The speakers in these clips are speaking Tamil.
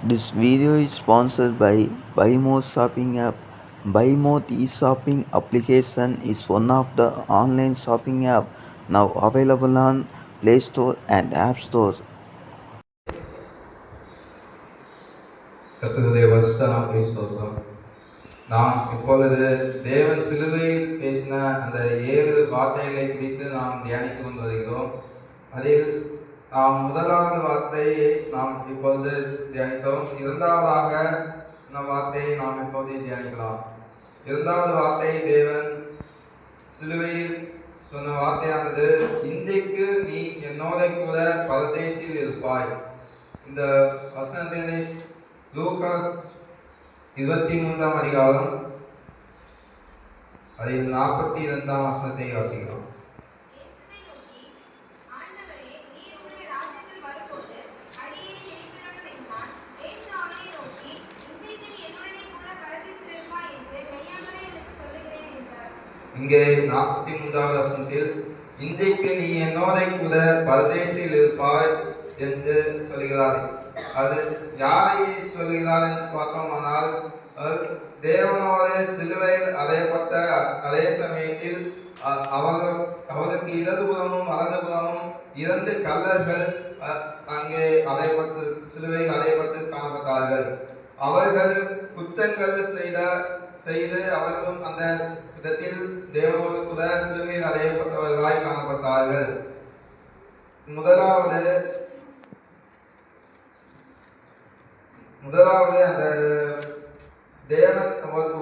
This video is sponsored by BuyMore shopping app. BuyMore e-shopping application is one of the online shopping app now available on Play Store and App Store. கர்த்தருடைய பரிசுத்த நாமத்தை ஸ்தோத்திரம். நாம் இப்பொழுது தேவன் சிலுவையில் பேசின அந்த 7 வார்த்தைகளை குறித்து நாம் தியானித்துக் கொண்டு வருகிறோம். அதில் நாம் முதலாவது வார்த்தையை நாம் இப்பொழுது தியானித்தோம். இரண்டாவதாக வார்த்தையை நாம் இப்போது தியானிக்கலாம். இரண்டாவது வார்த்தை தேவன் சிலுவையில் சொன்ன வார்த்தையானது, இன்றைக்கு நீ என்னோட கூட பரதேசில் இருப்பாய். இந்த வசனத்தினை லூக்கா 23 அதிகாரம் அதில் 42 வசனத்தை வாசிக்கலாம். இங்கே 43 வசனத்தில் இன்றைக்கு நீ என்னோட கூட பரதேசில் இருப்பாய் என்று சொல்கிறார். அது யாரை சொல்கிறார் என்று பார்த்தோமானால், தேவனோட சிலுவையில் அறையப்பட்ட அதே சமயத்தில் அவருக்கு இடதுபுறமும் வலதுபுறமும் 2 கல்லர்கள் அங்கே அறையப்பட்டு சிலுவையில் அறையப்பட்டு காணப்பட்டார்கள். அவர்கள் குற்றங்கள் செய்து அவர்களும் அந்த விதத்தில் தேவனோடு கூட சிலுவையில் அறையப்பட்டவர்களாய் காணப்பட்டார்கள். முதலாவது அந்த தேவன்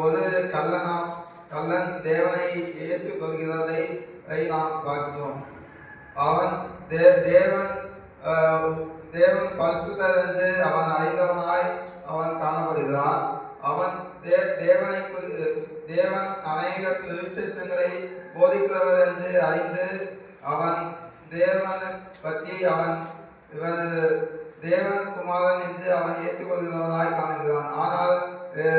ஒரு கல்லன் தேவனை ஏற்றுக்கொள்கிறதை நாம் பார்க்கிறோம். தேவன் பரிசுத்தர் என்று அவன் அறிந்தவனாய் அவன் காணப்படுகிறான். தேவன் அநேக சுவிசேஷங்களை போதிக்கிறவர் என்று அறிந்து அவன் தேவனை பற்றி தேவன் குமாரன் என்று அவன் ஏற்றுக்கொள்கிறவனாய் காணுகிறான். ஆனால்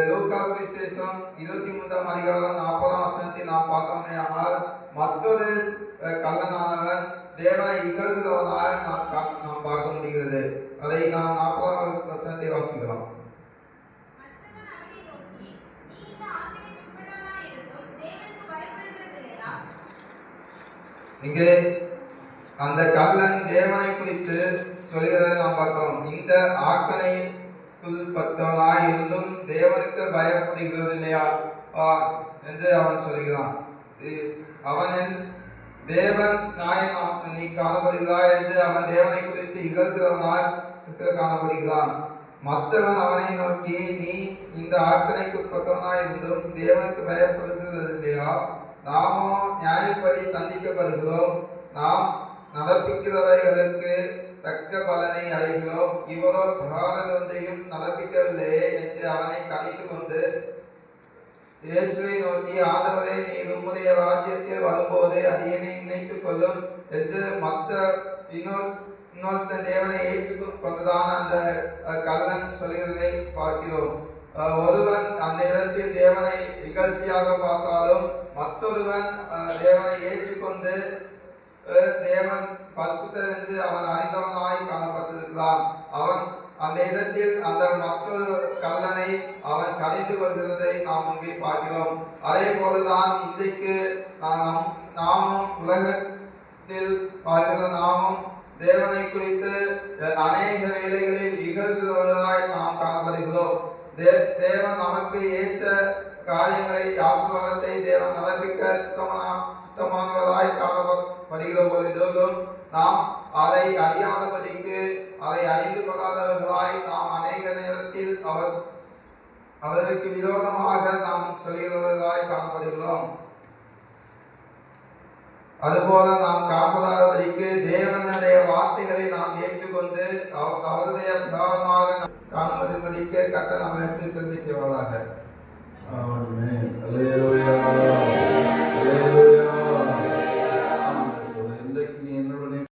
லூக்கா சுவிசேஷம் 23 அதிகாரம் 40 வசனத்தை நாம் பார்த்தோமே, ஆனால் மற்றொரு கல்லனானவன் தேவனை இகழ்கிறவனாய் நாம் பார்க்க முடிகிறது. அதை நாம் 40 வசனத்தை வாசிக்கலாம். இங்கே அந்த கல்லன் தேவனை குறித்து சொல்கிறதை நாம் பார்க்கிறோம். இந்த ஆக்கணைக்குள் பட்டவனாய் இருந்தும் தேவனுக்கு பயப்படுகிறது இல்லையா என்று அவன் சொல்கிறான். அவனின் தேவன் நாயன் நீ காணப்படுகிறாய் என்று அவன் தேவனை குறித்து இகழ்கிறவனாய் காணப்படுகிறான். மற்றவன் அவனை நோக்கி, நீ இந்த ஆக்கணைக்குட்பட்டவனாய் இருந்தும் தேவனுக்கு பயப்படுகிறது இல்லையா? நாமோ நியாயப்படி தண்டிக்கப்படுகிறோம். நாம் நடப்பிக்கிறவைகளுக்கு தக்க பலனை அடைகிறோம். இவரோ பிரகாரத்தையும் நடப்பிக்கவில்லையே என்று அவனை கணித்து கொண்டு இயேசுவை நோக்கி, ஆண்டவரே, நீர் உம்முடைய ராஜ்யத்தில் வரும்போது அடியனை நினைத்துக் கொள்ளும் என்று மற்ற இன்னொருத்த தேவனை ஏற்றுக்கொண்டதான அந்த கல்லன் சொல்கிறதை பார்க்கிறோம். ஒருவன் அந்த இடத்தில் தேவனை இகழ்ச்சியாக பார்த்தாலும் மற்றொருவன் தேவனை ஏற்றுக்கொண்டு தேவன் பரிசுத்தர் என்று அவன் அறிந்தவனாய் காணப்பட்டிருக்கிறான். அவன் அந்த இடத்தில் அந்த மற்றொரு கல்லனை அவன் கடிந்து கொள்கிறதை நாம் இங்கே பார்க்கிறோம். அதே போலதான் இன்றைக்கு நாமும் உலகத்தில் பார்க்கிற நாமும் தேவனை குறித்து அநேக வேளைகளில் இகழ்கிறவர்களாய் நாம் காணப்படுகிறோம். தேவன் நமக்கு ஏற்ற காரியங்களை ஆசீர்வாதத்தை தேவன் நடப்பிக்க சித்தமானவராய் காணப்படுகிற பொழுதும் நாம் அதை அறியாதபடிக்கு அதை அறிந்து கொள்ளாதவர்களாய் நாம் அநேக நேரத்தில் அவருக்கு விரோதமாக நாம் சொல்கிறவர்களாய் காணப்படுகிறோம். அதுபோல நாம் காணப்படாதபடிக்கு தேவனுடைய வார்த்தைகளை நாம் ஏற்றுக்கொண்டு அவருடைய பிரகாரமாக காணும்படிக்கு கர்த்தர் நமக்கு திரும்பி செய்வதாக. ஆமென். அல்லேலூயா.